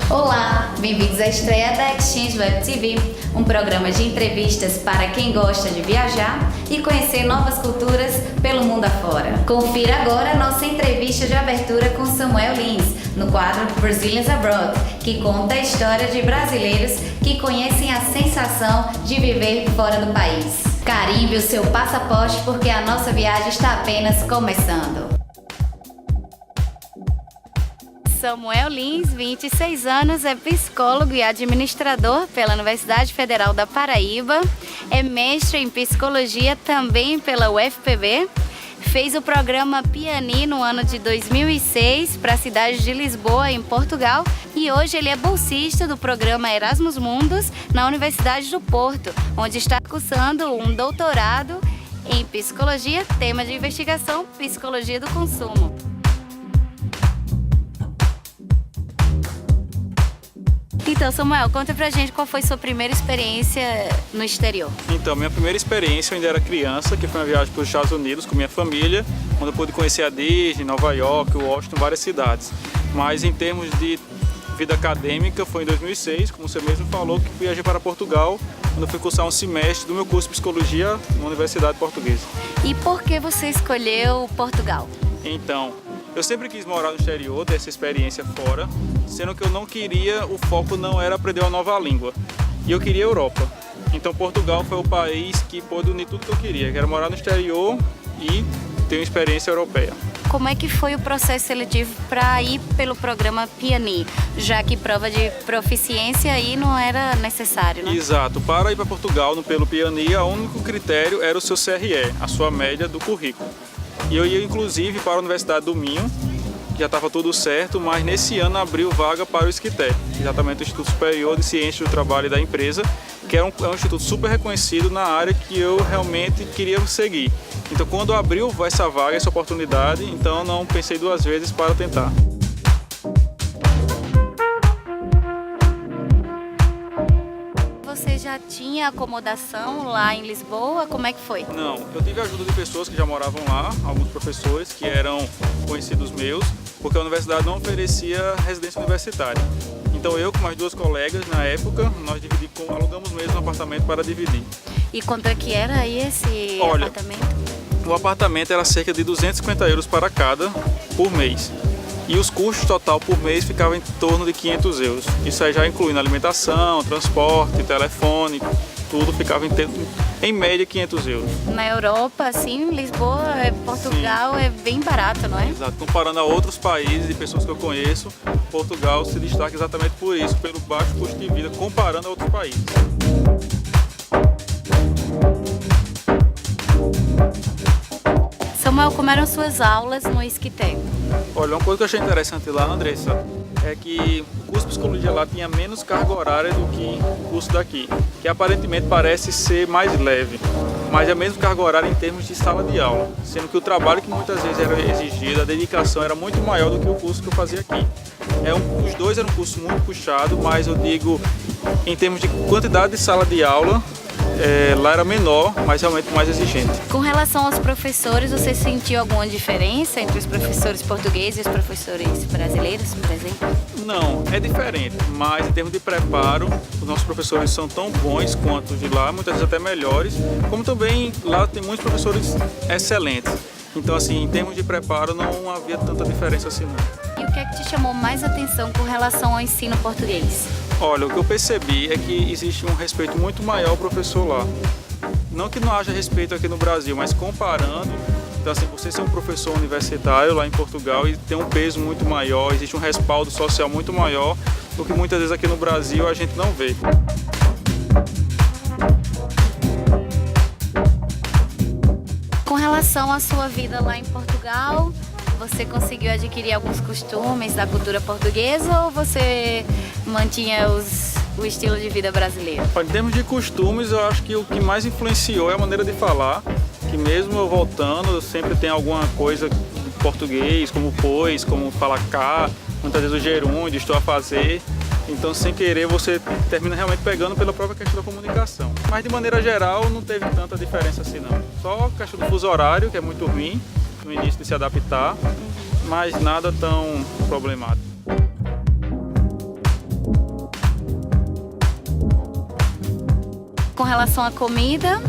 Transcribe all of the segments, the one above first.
Olá, bem-vindos à estreia da Exchange Web TV, um programa de entrevistas para quem gosta de viajar e conhecer novas culturas pelo mundo afora. Confira agora nossa entrevista de abertura com Samuel Lins, no quadro Brazilians Abroad, que conta a história de brasileiros que conhecem a sensação de viver fora do país. Carimbe o seu passaporte porque a nossa viagem está apenas começando. Samuel Lins, 26 anos, é psicólogo e administrador pela Universidade Federal da Paraíba, é mestre em psicologia também pela UFPB, fez o programa Piani no ano de 2006 para a cidade de Lisboa, em Portugal, e hoje ele é bolsista do programa Erasmus Mundus na Universidade do Porto, onde está cursando um doutorado em psicologia, tema de investigação, psicologia do consumo. Então, Samuel, conta pra gente qual foi sua primeira experiência no exterior. Então, minha primeira experiência, eu ainda era criança, que foi uma viagem para os Estados Unidos com minha família, onde eu pude conhecer a Disney, Nova York, Washington, várias cidades. Mas em termos de vida acadêmica, foi em 2006, como você mesmo falou, que viajei para Portugal, quando eu fui cursar um semestre do meu curso de Psicologia na Universidade Portuguesa. E por que você escolheu Portugal? Então, eu sempre quis morar no exterior, ter essa experiência fora, sendo que eu não queria, o foco não era aprender uma nova língua. E eu queria a Europa. Então Portugal foi o país que pôde unir tudo que eu queria, que era morar no exterior e ter uma experiência europeia. Como é que foi o processo seletivo para ir pelo programa Piani, já que prova de proficiência aí não era necessário, né? Exato. Para ir para Portugal pelo Piani, o único critério era o seu CRE, a sua média do currículo. E eu ia inclusive para a Universidade do Minho, já estava tudo certo, mas nesse ano abriu vaga para o ISCTE, exatamente o Instituto Superior de Ciências do Trabalho e da Empresa, que é um instituto super reconhecido na área que eu realmente queria seguir. Então quando abriu essa vaga, essa oportunidade, então não pensei duas vezes para tentar. Você já tinha acomodação lá em Lisboa? Como é que foi? Não, eu tive a ajuda de pessoas que já moravam lá, alguns professores que eram conhecidos meus, porque a universidade não oferecia residência universitária. Então eu com mais duas colegas na época, nós alugamos mesmo um apartamento para dividir. E quanto é que era aí esse apartamento? O apartamento era cerca de 250 euros para cada por mês. E os custos total por mês ficavam em torno de 500 euros. Isso aí já incluindo alimentação, transporte, telefone, tudo ficava em média 500 euros. Na Europa, assim, Lisboa, Portugal, sim, é bem barato, não é? Exato. Comparando a outros países e pessoas que eu conheço, Portugal se destaca exatamente por isso, pelo baixo custo de vida, comparando a outros países. Samuel, como eram suas aulas no ISCTE? Olha, uma coisa que eu achei interessante lá, Andressa, é que o curso de psicologia lá tinha menos carga horária do que o curso daqui, que aparentemente parece ser mais leve, mas é a mesma carga horária em termos de sala de aula, sendo que o trabalho que muitas vezes era exigido, a dedicação era muito maior do que o curso que eu fazia aqui. Os dois eram um curso muito puxado, mas eu digo, em termos de quantidade de sala de aula, lá era menor, mas realmente mais exigente. Com relação aos professores, você sentiu alguma diferença entre os professores portugueses e os professores brasileiros, por exemplo? Não, é diferente, mas em termos de preparo, os nossos professores são tão bons quanto os de lá, muitas vezes até melhores, como também lá tem muitos professores excelentes. Então, assim, em termos de preparo, não havia tanta diferença assim, não. E o que é que te chamou mais atenção com relação ao ensino português? Olha, o que eu percebi é que existe um respeito muito maior ao professor lá. Não que não haja respeito aqui no Brasil, mas comparando, então assim, você ser um professor universitário lá em Portugal e tem um peso muito maior, existe um respaldo social muito maior do que muitas vezes aqui no Brasil a gente não vê. Com relação à sua vida lá em Portugal, você conseguiu adquirir alguns costumes da cultura portuguesa ou você mantinha o estilo de vida brasileiro? Em termos de costumes, eu acho que o que mais influenciou é a maneira de falar, que mesmo eu voltando, eu sempre tenho alguma coisa em português, como pois, como falar cá, muitas vezes o gerúndio, estou a fazer. Então, sem querer, você termina realmente pegando pela própria questão da comunicação. Mas, de maneira geral, não teve tanta diferença assim, não. Só a questão do fuso horário, que é muito ruim no início de se adaptar, mas nada tão problemático. relação à comida?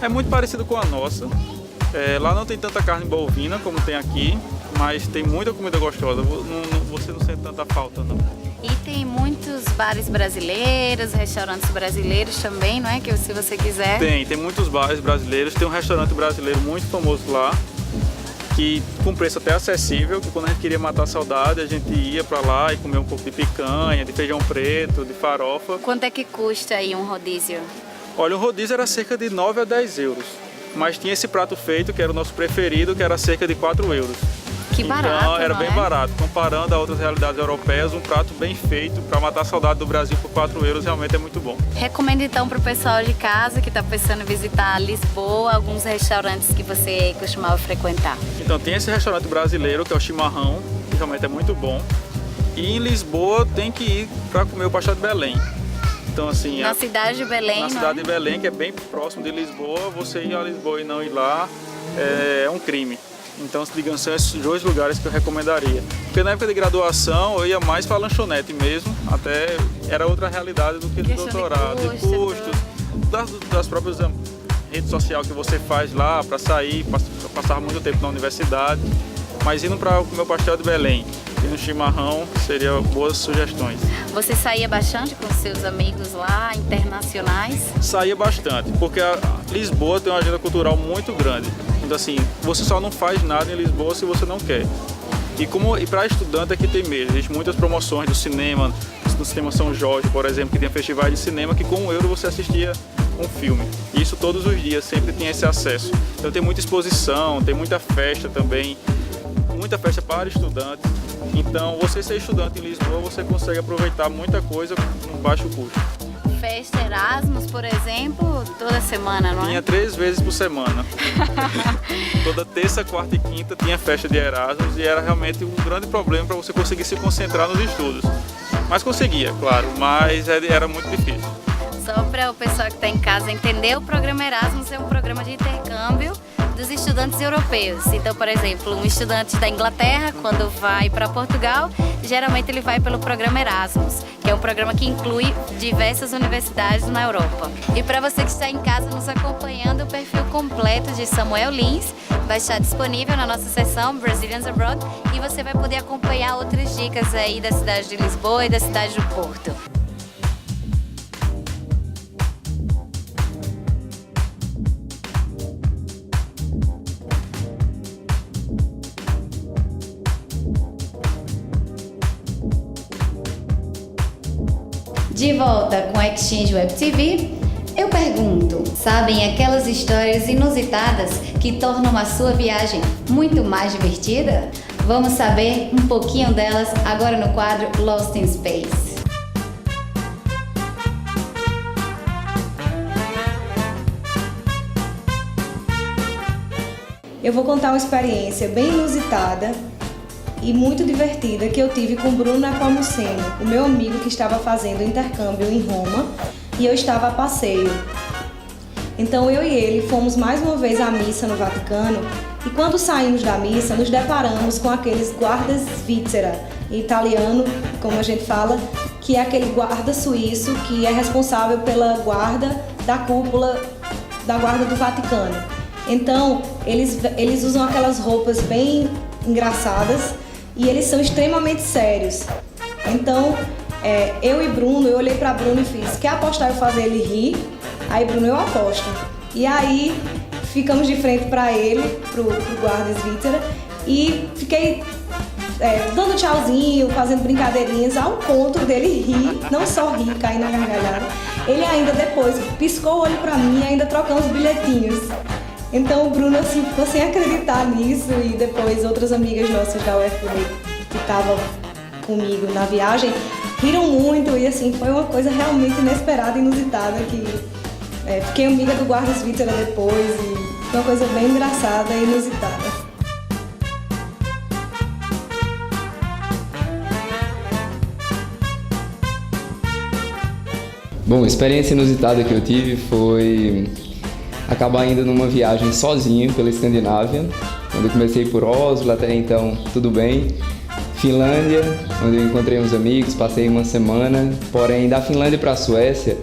É muito parecido com a nossa. Lá não tem tanta carne bovina como tem aqui, mas tem muita comida gostosa. Você não sente tanta falta, não. E tem muitos bares brasileiros, restaurantes brasileiros também, não é? Que se você quiser. Tem muitos bares brasileiros. Tem um restaurante brasileiro muito famoso lá, que com preço até acessível, que quando a gente queria matar a saudade, a gente ia pra lá e comia um pouco de picanha, de feijão preto, de farofa. Quanto é que custa aí um rodízio? Olha, o rodízio era cerca de 9 a 10 euros, mas tinha esse prato feito, que era o nosso preferido, que era cerca de 4 euros. Que barato, então, era não bem é? barato. Comparando a outras realidades europeias, um prato bem feito para matar a saudade do Brasil por 4 euros realmente é muito bom. Recomendo então para o pessoal de casa que está pensando em visitar Lisboa, alguns restaurantes que você costumava frequentar. Então tem esse restaurante brasileiro, que é o Chimarrão, que realmente é muito bom. E em Lisboa tem que ir para comer o pastel de Belém. Então, assim, na cidade de Belém, na cidade de Belém, que é bem próximo de Lisboa, você ir a Lisboa e não ir lá é um crime. Então, digamos, são esses 2 lugares que eu recomendaria. Porque na época de graduação eu ia mais para lanchonete mesmo, até era outra realidade do que do doutorado. De custos, das próprias redes sociais que você faz lá para sair, passar muito tempo na universidade. Mas indo para comer o pastel de Belém e no Chimarrão seriam boas sugestões. Você saía bastante com seus amigos lá, internacionais? Saía bastante, porque a Lisboa tem uma agenda cultural muito grande. Então, assim, você só não faz nada em Lisboa se você não quer. E para estudante aqui tem mesmo, existem muitas promoções do cinema, no Cinema São Jorge, por exemplo, que tem festivais de cinema que com 1 euro você assistia um filme. E isso todos os dias, sempre tinha esse acesso. Então tem muita exposição, tem muita festa também, muita festa para estudantes. Então, você ser estudante em Lisboa, você consegue aproveitar muita coisa com baixo custo. Festa Erasmus, por exemplo, toda semana, não é? Tinha 3 vezes por semana. Toda terça, quarta e quinta tinha festa de Erasmus e era realmente um grande problema para você conseguir se concentrar nos estudos. Mas conseguia, claro, mas era muito difícil. Só para o pessoal que está em casa entender, o programa Erasmus é um programa de intercâmbio dos estudantes europeus. Então, por exemplo, um estudante da Inglaterra, quando vai para Portugal, geralmente ele vai pelo programa Erasmus, que é um programa que inclui diversas universidades na Europa. E para você que está em casa nos acompanhando, o perfil completo de Samuel Lins vai estar disponível na nossa seção Brazilians Abroad e você vai poder acompanhar outras dicas aí da cidade de Lisboa e da cidade do Porto. De volta com a Exchange Web TV, eu pergunto, sabem aquelas histórias inusitadas que tornam a sua viagem muito mais divertida? Vamos saber um pouquinho delas agora no quadro Lost in Space. Eu vou contar uma experiência bem inusitada e muito divertida que eu tive com Bruno Nepomuceno, o meu amigo que estava fazendo intercâmbio em Roma e eu estava a passeio. Então eu e ele fomos mais uma vez à missa no Vaticano e quando saímos da missa nos deparamos com aqueles guardas Svizzera, em italiano, como a gente fala, que é aquele guarda suíço que é responsável pela guarda da cúpula da guarda do Vaticano. Então eles usam aquelas roupas bem engraçadas e eles são extremamente sérios. Então, eu e Bruno, eu olhei para Bruno e fiz, quer apostar eu fazer ele rir? Aí Bruno, eu aposto. E aí, ficamos de frente para ele, pro guarda Svizzera, e fiquei dando tchauzinho, fazendo brincadeirinhas, ao ponto dele rir, não só rir, cair na gargalhada. Ele ainda depois piscou o olho para mim e ainda trocamos bilhetinhos. Então o Bruno assim, ficou sem acreditar nisso e depois outras amigas nossas da UFB que estavam comigo na viagem riram muito e assim, foi uma coisa realmente inesperada e inusitada que fiquei amiga do guarda Svizzera depois e foi uma coisa bem engraçada e inusitada. Bom, a experiência inusitada que eu tive foi acabar indo numa viagem sozinho pela Escandinávia, quando eu comecei por Oslo, até então tudo bem. Finlândia, onde eu encontrei uns amigos, passei uma semana, porém da Finlândia para a Suécia,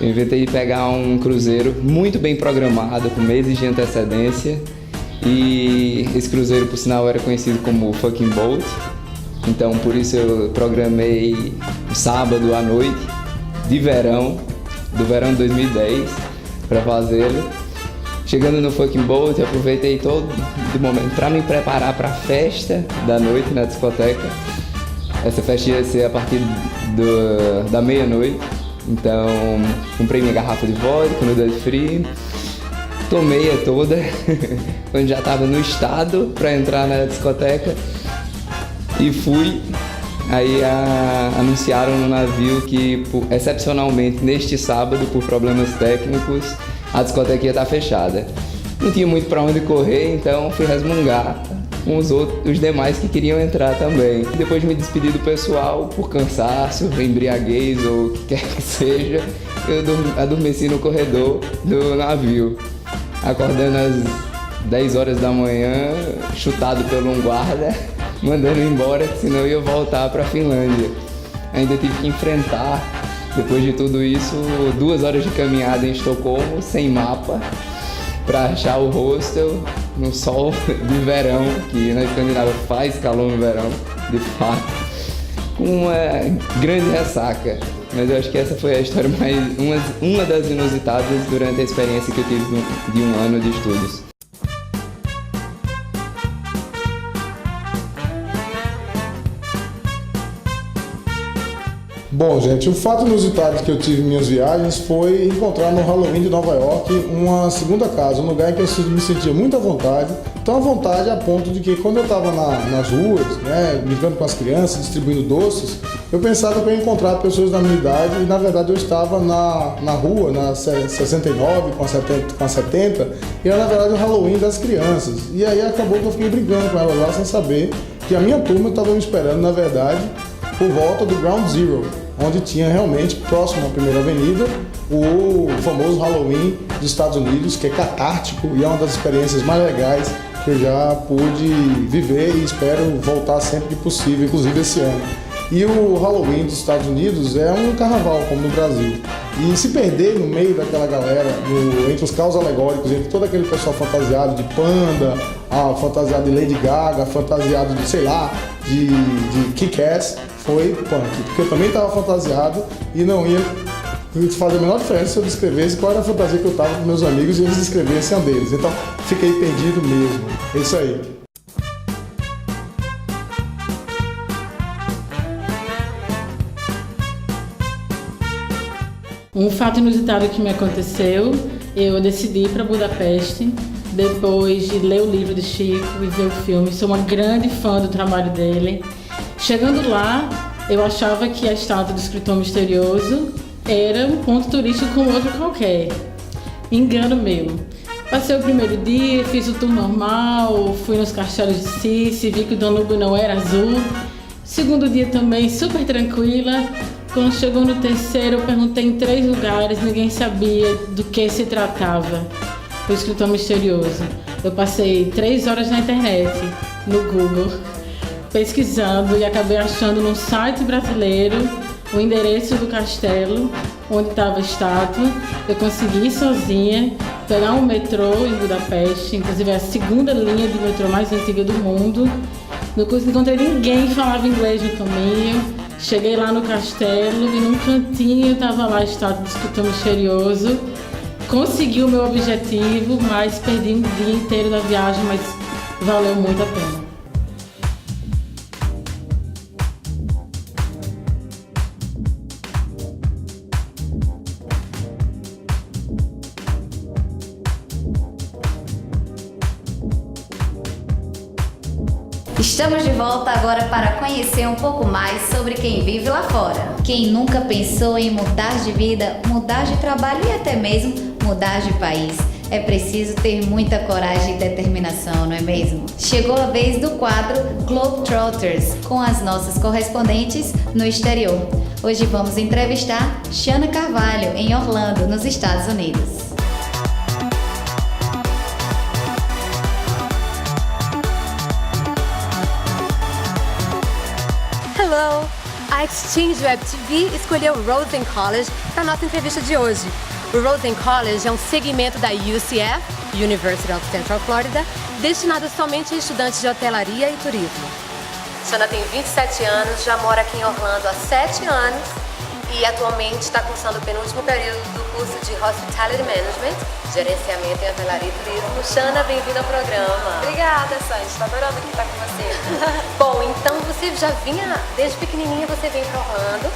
Eu inventei de pegar um cruzeiro muito bem programado, com meses de antecedência. E esse cruzeiro, por sinal, era conhecido como Fucking Boat. Então, por isso eu programei um sábado à noite, de verão, do verão de 2010, para fazê-lo. Chegando no Fucking Boat, eu aproveitei todo o momento para me preparar para a festa da noite na discoteca. Essa festa ia ser a partir da meia-noite. Então, comprei minha garrafa de vodka no Duty Free, tomei-a toda, quando já estava no estado para entrar na discoteca. E fui, aí anunciaram no navio que, excepcionalmente, neste sábado, por problemas técnicos, a discoteca ia estar fechada. Não tinha muito para onde correr, então fui resmungar com os demais que queriam entrar também. Depois de me despedir do pessoal, por cansaço, embriaguez ou o que quer que seja, eu adormeci no corredor do navio, acordando às 10 horas da manhã, chutado por um guarda, mandando embora, senão eu ia voltar para a Finlândia. Ainda tive que enfrentar, depois de tudo isso, 2 horas de caminhada em Estocolmo, sem mapa, para achar o hostel no sol de verão, que na Escandinávia faz calor no verão, de fato, com uma grande ressaca. Mas eu acho que essa foi a história uma das inusitadas durante a experiência que eu tive de um ano de estudos. Bom, gente, o fato inusitado que eu tive em minhas viagens foi encontrar no Halloween de Nova York uma segunda casa, um lugar em que eu me sentia muito à vontade, tão à vontade a ponto de que quando eu estava nas ruas, né, brincando com as crianças, distribuindo doces, eu pensava que eu ia encontrar pessoas da minha idade e na verdade eu estava na rua, na 69 com a 70, e era na verdade o Halloween das crianças. E aí acabou que eu fiquei brincando com elas lá sem saber que a minha turma estava me esperando, na verdade, por volta do Ground Zero, onde tinha realmente, próximo à primeira avenida, o famoso Halloween dos Estados Unidos, que é catártico e é uma das experiências mais legais que eu já pude viver e espero voltar sempre que possível, inclusive esse ano. E o Halloween dos Estados Unidos é um carnaval, como no Brasil. E se perder no meio daquela galera, entre os carros alegóricos, entre todo aquele pessoal fantasiado de panda, fantasiado de Lady Gaga, fantasiado de, sei lá, de Kick-Ass, foi punk. Porque eu também estava fantasiado e não ia fazer a menor diferença se eu descrevesse qual era a fantasia que eu estava com meus amigos e eles descrevessem a deles. Então, fiquei perdido mesmo. É isso aí. Um fato inusitado que me aconteceu, eu decidi ir para Budapeste depois de ler o livro de Chico e ver o filme. Sou uma grande fã do trabalho dele. Chegando lá, eu achava que a estátua do escritor misterioso era um ponto turístico como outro qualquer. Engano meu. Passei o primeiro dia, fiz o tour normal, fui nos castelos de Sice, vi que o Danúbio não era azul. Segundo dia também, super tranquila. Quando chegou no terceiro, eu perguntei em 3 lugares, ninguém sabia do que se tratava o escritor misterioso. Eu passei 3 horas na internet, no Google, pesquisando e acabei achando num site brasileiro o endereço do castelo, onde estava a estátua. Eu consegui ir sozinha pegar um metrô em Budapeste, inclusive é a 2ª linha de metrô mais antiga do mundo. Não encontrei ninguém que falava inglês no caminho. Cheguei lá no castelo e num cantinho estava lá a estátua do escritor misterioso. Consegui o meu objetivo, mas perdi um dia inteiro da viagem, mas valeu muito a pena. Estamos de volta agora para conhecer um pouco mais sobre quem vive lá fora. Quem nunca pensou em mudar de vida, mudar de trabalho e até mesmo mudar de país? É preciso ter muita coragem e determinação, não é mesmo? Chegou a vez do quadro Globetrotters, com as nossas correspondentes no exterior. Hoje vamos entrevistar Shana Carvalho, em Orlando, nos Estados Unidos. Hello, a Exchange Web TV escolheu o Rosen College para nossa entrevista de hoje. O Rosen College é um segmento da UCF, University of Central Florida, destinado somente a estudantes de hotelaria e turismo. Shana tem 27 anos, já mora aqui em Orlando há 7 anos e atualmente está cursando o penúltimo período do curso de Hospitality Management, Gerenciamento em Hotelaria e Turismo. Shana, bem-vinda ao programa. Obrigada, Sandy. Estou adorando aqui estar com você. Bom, então você já vinha, desde pequenininha você veio para Orlando,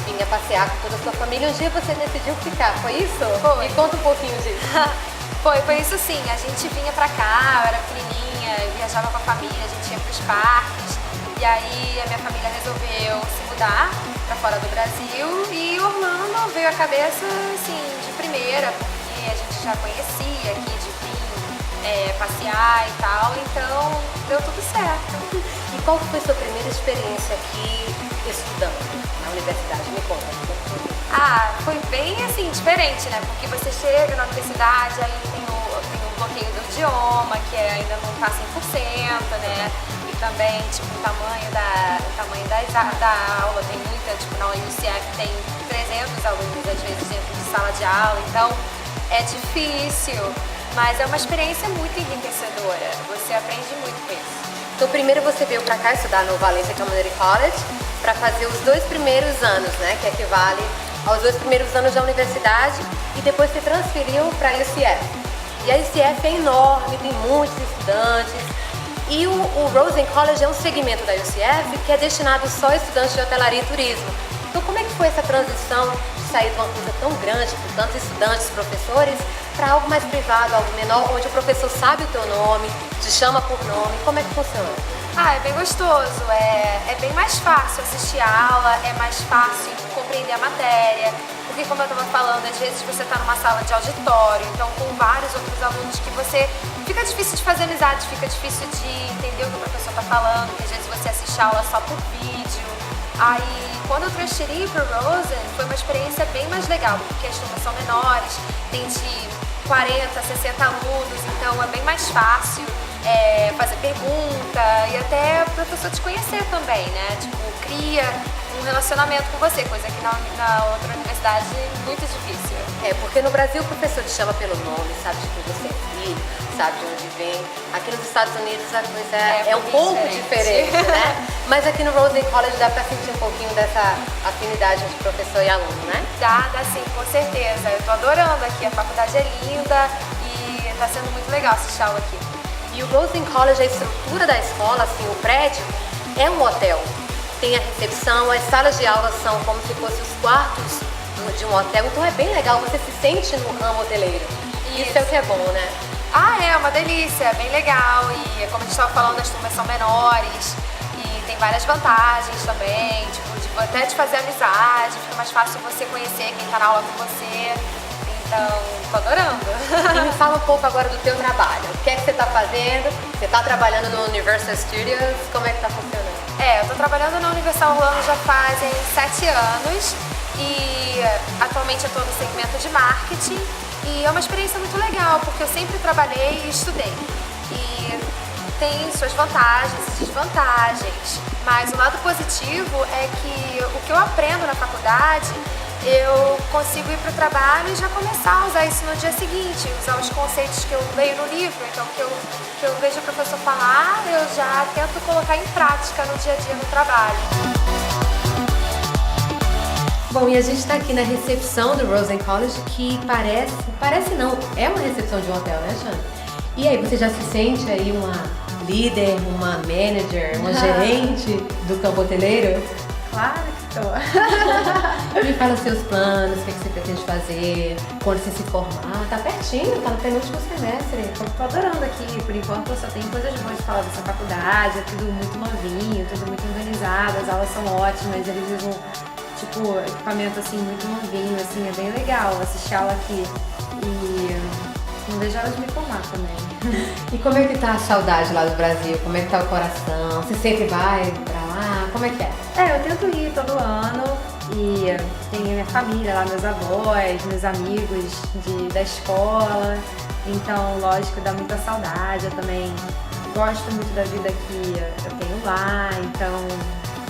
vinha passear com toda a sua família. Um dia você decidiu ficar, foi isso? Foi. Me conta um pouquinho disso. Foi isso sim. A gente vinha pra cá, eu era pequenininha, eu viajava com a família, a gente ia pros parques. E aí a minha família resolveu se mudar pra fora do Brasil e Orlando veio à cabeça, assim, de primeira, porque a gente já conhecia aqui de vir passear e tal, então deu tudo certo. E qual foi a sua primeira experiência aqui estudando na universidade? Me conta. Foi bem assim, diferente, né? Porque você chega na universidade, aí tem o bloqueio do idioma, que ainda não tá 100%, né? E também, tipo, o tamanho da aula, tem muita, tipo, na UCF tem 300 alunos, às vezes, dentro de sala de aula, então é difícil, mas é uma experiência muito enriquecedora, você aprende muito com isso. Então, primeiro você veio pra cá estudar no Valencia Community College para fazer os 2 primeiros anos, né? Que equivale aos 2 primeiros anos da universidade, e depois se transferiu para a UCF. E a UCF é enorme, tem muitos estudantes, e o Rosen College é um segmento da UCF que é destinado só a estudantes de hotelaria e turismo. Então como é que foi essa transição de sair de uma coisa tão grande, com tantos estudantes, professores, para algo mais privado, algo menor, onde o professor sabe o teu nome, te chama por nome? Como é que funciona? É bem gostoso, é bem mais fácil assistir a aula, é mais fácil compreender a matéria, porque como eu estava falando, às vezes você está numa sala de auditório, então com vários outros alunos que fica difícil de fazer amizade, fica difícil de entender o que o professor está falando, porque às vezes você assiste a aula só por vídeo. Aí quando eu transferi para o Rosen, foi uma experiência bem mais legal, porque as turmas são menores, tem de 40, 60 alunos, então é bem mais fácil fazer pergunta e até o professor te conhecer também, né? Tipo, cria um relacionamento com você, coisa que na outra universidade é muito difícil. Porque no Brasil o professor te chama pelo nome, sabe de quem você é filho, sabe de onde vem. Aqui nos Estados Unidos a coisa é um pouco diferente, né? Mas aqui no Rosen College dá pra sentir um pouquinho dessa afinidade entre professor e aluno, né? Dá sim, com certeza. Eu tô adorando aqui, a faculdade é linda e tá sendo muito legal assistir aula aqui. E o Rosen College, a estrutura da escola, assim, o prédio, é um hotel. Tem a recepção, as salas de aula são como se fossem os quartos de um hotel, então é bem legal, você se sente no ramo hoteleiro. Isso é o que é bom, né? É uma delícia, é bem legal e como a gente estava falando, as turmas são menores e tem várias vantagens também, tipo, até de fazer amizade, fica mais fácil você conhecer quem está na aula com você. Então, tô adorando. E me fala um pouco agora do teu trabalho. O que é que você está fazendo? Você está trabalhando no Universal Studios? Como é que está funcionando? Eu tô trabalhando na Universal Orlando já fazem 7 anos e atualmente eu tô no segmento de marketing e é uma experiência muito legal porque eu sempre trabalhei e estudei. E tem suas vantagens e desvantagens, mas o lado positivo é que o que eu aprendo na faculdade eu consigo ir para o trabalho e já começar a usar isso no dia seguinte, usar os conceitos que eu leio no livro, então que eu vejo o professor falar, eu já tento colocar em prática no dia a dia no trabalho. Bom, e a gente está aqui na recepção do Rosen College, que parece não, é uma recepção de um hotel, né, Shana? E aí, você já se sente aí uma líder, uma manager, uma gerente do campo hoteleiro? Claro que tô. Me fala os seus planos, o que você pretende fazer, quando você se formar. Tá pertinho, tá no penúltimo semestre. Tô adorando aqui, por enquanto eu só tenho coisas boas de falar dessa faculdade, é tudo muito novinho, tudo muito organizado, as aulas são ótimas, eles usam tipo equipamento assim muito novinho, assim, é bem legal assistir aula aqui. E não vejo a hora de me formar também. E como é que tá a saudade lá do Brasil? Como é que tá o coração? Você sempre vai pra lá? Como é que é? Eu tento ir todo ano e tem a minha família lá, meus avós, meus amigos da escola, então lógico dá muita saudade, eu também gosto muito da vida que eu tenho lá, então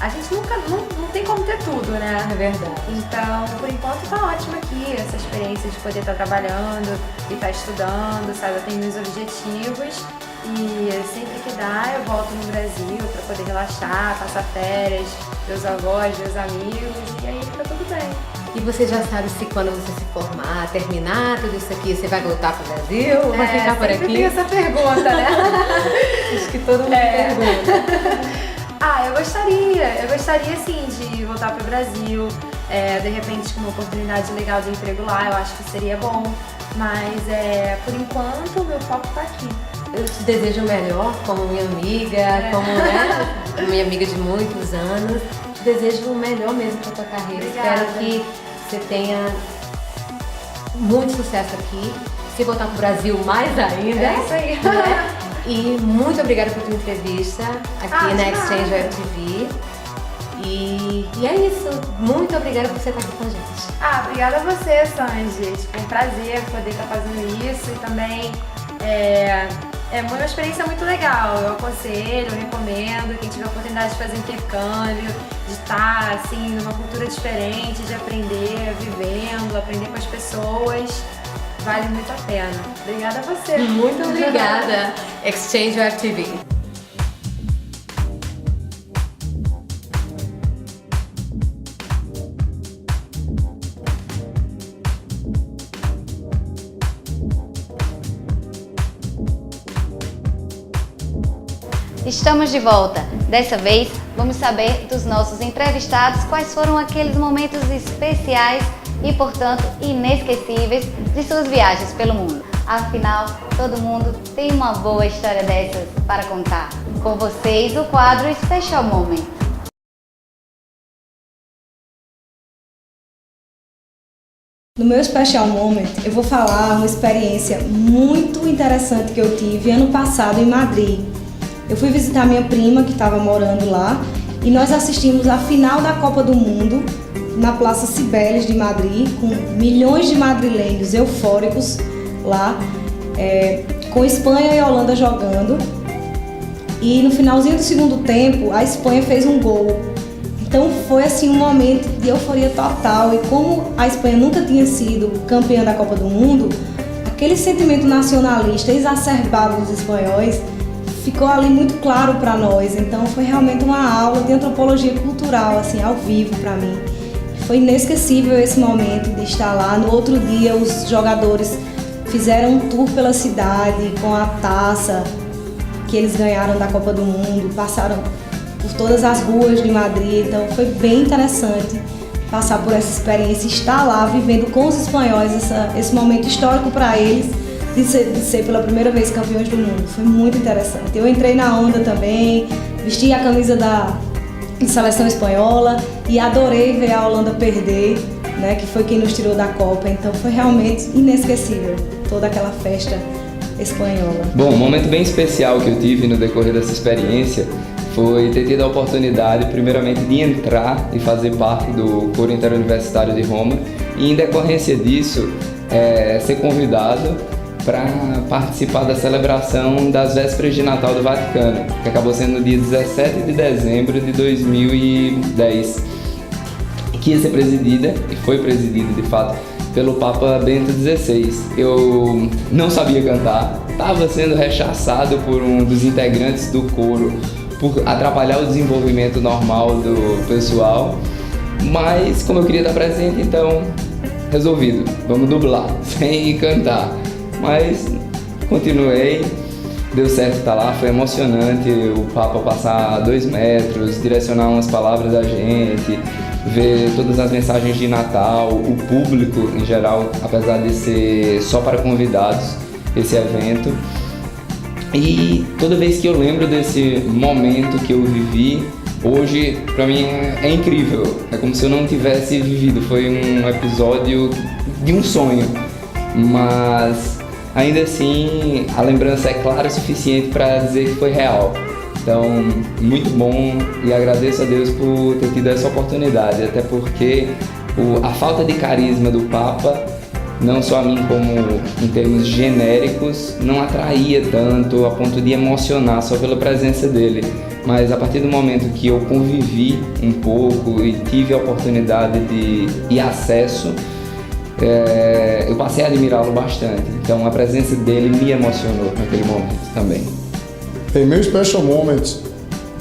a gente não tem como ter tudo, né? É verdade. Então, por enquanto tá ótimo aqui, essa experiência de poder estar trabalhando e estar estudando, sabe? Eu tenho meus objetivos e sempre que dá eu volto no Brasil para poder relaxar, passar férias, ver os avós, ver os amigos e aí fica tudo bem. E você já sabe se quando você se formar, terminar tudo isso aqui, você vai voltar pro Brasil ou vai ficar por aqui? Tem essa pergunta, né? Acho que todo mundo pergunta. Eu gostaria sim de voltar pro Brasil, de repente com uma oportunidade legal de emprego lá, eu acho que seria bom, mas por enquanto o meu foco tá aqui. Eu te desejo o melhor como minha amiga, como minha amiga de muitos anos. Te desejo o melhor mesmo para tua carreira. Obrigada. Espero que você tenha muito sucesso aqui. Se voltar pro Brasil, mais ainda. É isso aí. Né? E muito obrigada por tua entrevista aqui na de Exchange nada. Web TV. E é isso. Muito obrigada por você estar aqui com a gente. Obrigada a você, Sanji. Tipo, um prazer poder estar fazendo isso e também é uma experiência muito legal. Eu aconselho, eu recomendo quem tiver a oportunidade de fazer intercâmbio, de estar assim numa cultura diferente, de aprender vivendo, aprender com as pessoas. Vale muito a pena. Obrigada a você. Muito obrigada, Exchange Web TV. Estamos de volta. Dessa vez, vamos saber dos nossos entrevistados quais foram aqueles momentos especiais e, portanto, inesquecíveis de suas viagens pelo mundo. Afinal, todo mundo tem uma boa história dessas para contar. Com vocês, o quadro Special Moment. No meu Special Moment, eu vou falar uma experiência muito interessante que eu tive ano passado em Madrid. Eu fui visitar minha prima que estava morando lá e nós assistimos a final da Copa do Mundo na Praça Cibeles de Madrid, com milhões de madrilenhos eufóricos lá, com Espanha e Holanda jogando. E no finalzinho do segundo tempo, a Espanha fez um gol. Então foi assim um momento de euforia total. E como a Espanha nunca tinha sido campeã da Copa do Mundo, aquele sentimento nacionalista exacerbado dos espanhóis ficou ali muito claro para nós. Então foi realmente uma aula de antropologia cultural, assim, ao vivo para mim. Foi inesquecível esse momento de estar lá. No outro dia, os jogadores fizeram um tour pela cidade com a taça que eles ganharam da Copa do Mundo, passaram por todas as ruas de Madrid. Então foi bem interessante passar por essa experiência, estar lá vivendo com os espanhóis esse momento histórico para eles, de ser pela primeira vez campeões do mundo. Foi muito interessante. Eu entrei na onda também, vesti a camisa da seleção espanhola e adorei ver a Holanda perder, né, que foi quem nos tirou da Copa. Então foi realmente inesquecível toda aquela festa espanhola. Bom, um momento bem especial que eu tive no decorrer dessa experiência foi ter tido a oportunidade, primeiramente, de entrar e fazer parte do Coro Interuniversitário de Roma e, em decorrência disso, ser convidado para participar da celebração das vésperas de Natal do Vaticano, que acabou sendo no dia 17 de dezembro de 2010, que ia ser presidida, e foi presidida de fato, pelo Papa Bento XVI. Eu não sabia cantar, estava sendo rechaçado por um dos integrantes do coro por atrapalhar o desenvolvimento normal do pessoal, mas como eu queria estar presente, então resolvido, vamos dublar, sem cantar. Mas continuei, deu certo estar lá, foi emocionante o Papa passar 2 metros, direcionar umas palavras da gente, ver todas as mensagens de Natal, o público em geral, apesar de ser só para convidados esse evento. E toda vez que eu lembro desse momento que eu vivi, hoje para mim é incrível, é como se eu não tivesse vivido, foi um episódio de um sonho, mas ainda assim, a lembrança é clara o suficiente para dizer que foi real. Então, muito bom e agradeço a Deus por ter tido essa oportunidade, até porque a falta de carisma do Papa não só a mim como em termos genéricos, não atraía tanto a ponto de emocionar só pela presença dele. Mas a partir do momento que eu convivi um pouco e tive a oportunidade e acesso, eu passei a admirá-lo bastante. Então a presença dele me emocionou naquele momento também. Bem, meu special moment,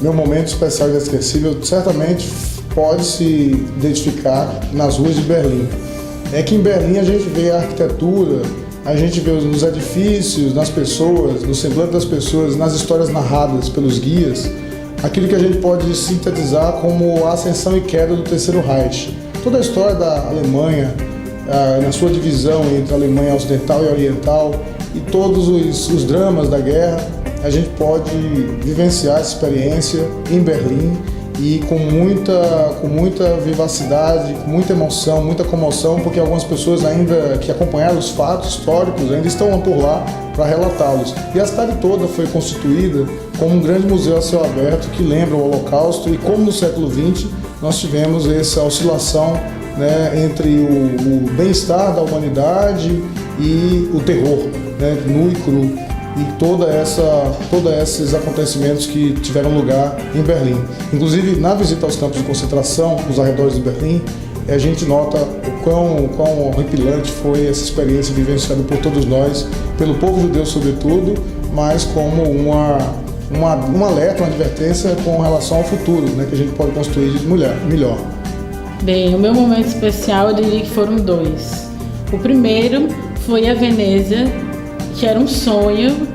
meu momento especial e inesquecível, certamente pode se identificar nas ruas de Berlim. É que em Berlim a gente vê a arquitetura, a gente vê nos edifícios, nas pessoas, no semblante das pessoas, nas histórias narradas pelos guias, aquilo que a gente pode sintetizar como a ascensão e queda do Terceiro Reich. Toda a história da Alemanha, na sua divisão entre a Alemanha Ocidental e Oriental, e todos os dramas da guerra, a gente pode vivenciar essa experiência em Berlim e com muita vivacidade, com muita emoção, muita comoção, porque algumas pessoas ainda que acompanharam os fatos históricos ainda estão por lá para relatá-los. E a cidade toda foi constituída como um grande museu a céu aberto que lembra o Holocausto, e como no século XX nós tivemos essa oscilação, né, entre o bem-estar da humanidade e o terror, né, nu e cru. E todos esses acontecimentos que tiveram lugar em Berlim. Inclusive, na visita aos campos de concentração, nos arredores de Berlim, a gente nota o quão horripilante foi essa experiência vivenciada por todos nós, pelo povo judeu sobretudo, mas como um alerta, uma advertência com relação ao futuro, né, que a gente pode construir de melhor. Bem, o meu momento especial eu diria que foram dois. O primeiro foi a Veneza, que era um sonho,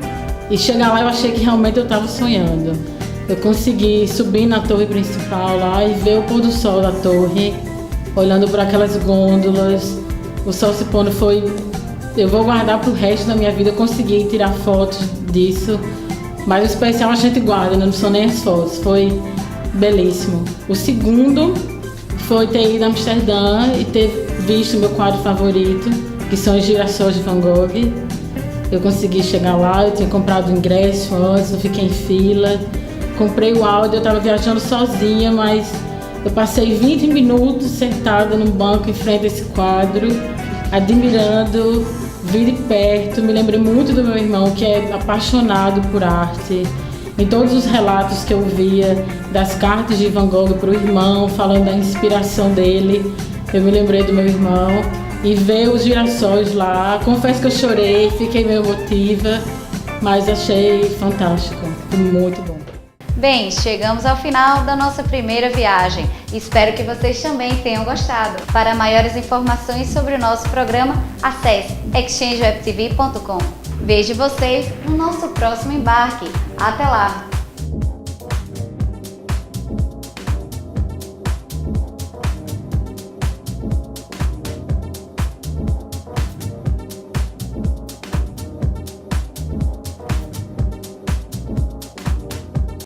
e chegar lá eu achei que realmente eu estava sonhando. Eu consegui subir na torre principal lá e ver o pôr do sol da torre, olhando por aquelas gôndolas, o sol se pondo. Eu vou guardar para o resto da minha vida. Eu consegui tirar fotos disso, mas o especial a gente guarda, não são nem as fotos. Foi belíssimo. O segundo foi ter ido a Amsterdã e ter visto meu quadro favorito, que são os Girassóis de Van Gogh. Eu consegui chegar lá, eu tinha comprado o ingresso antes, não fiquei em fila. Comprei o áudio, eu estava viajando sozinha, mas eu passei 20 minutos sentada num banco em frente a esse quadro, admirando, vi de perto. Me lembrei muito do meu irmão, que é apaixonado por arte. Em todos os relatos que eu via das cartas de Van Gogh para o irmão, falando da inspiração dele, eu me lembrei do meu irmão. E ver os girassóis lá, confesso que eu chorei, fiquei meio emotiva, mas achei fantástico, foi muito bom. Bem, chegamos ao final da nossa primeira viagem. Espero que vocês também tenham gostado. Para maiores informações sobre o nosso programa, acesse exchangewebtv.com. Vejo vocês no nosso próximo embarque. Até lá!